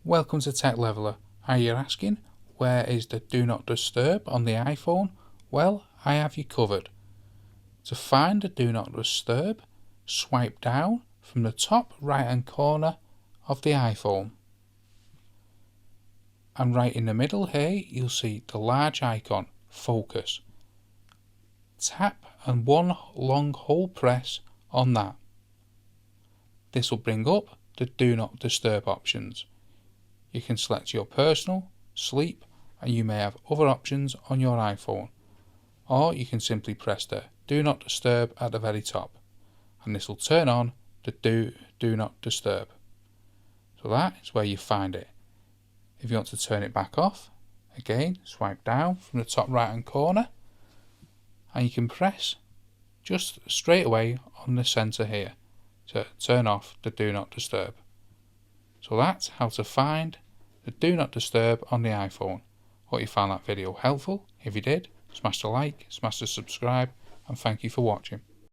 Welcome to Tech Leveler. Are you asking, where is the Do Not Disturb on the iPhone? Well, I have you covered. To find the Do Not Disturb, swipe down from the top right hand corner of the iPhone. And right in the middle here, you'll see the large icon, Focus. Tap and one long hold press on that. This will bring up the Do Not Disturb options. You can select your personal, sleep, and you may have other options on your iPhone. Or you can simply press the Do Not Disturb at the very top, and this will turn on the Do Not Disturb. So that is where you find it. If you want to turn it back off, again swipe down from the top right hand corner, and you can press just straight away on the centre here to turn off the Do Not Disturb. So that's how to find the Do Not Disturb on the iPhone. Hope you found that video helpful. If you did, smash the like, smash the subscribe, and thank you for watching.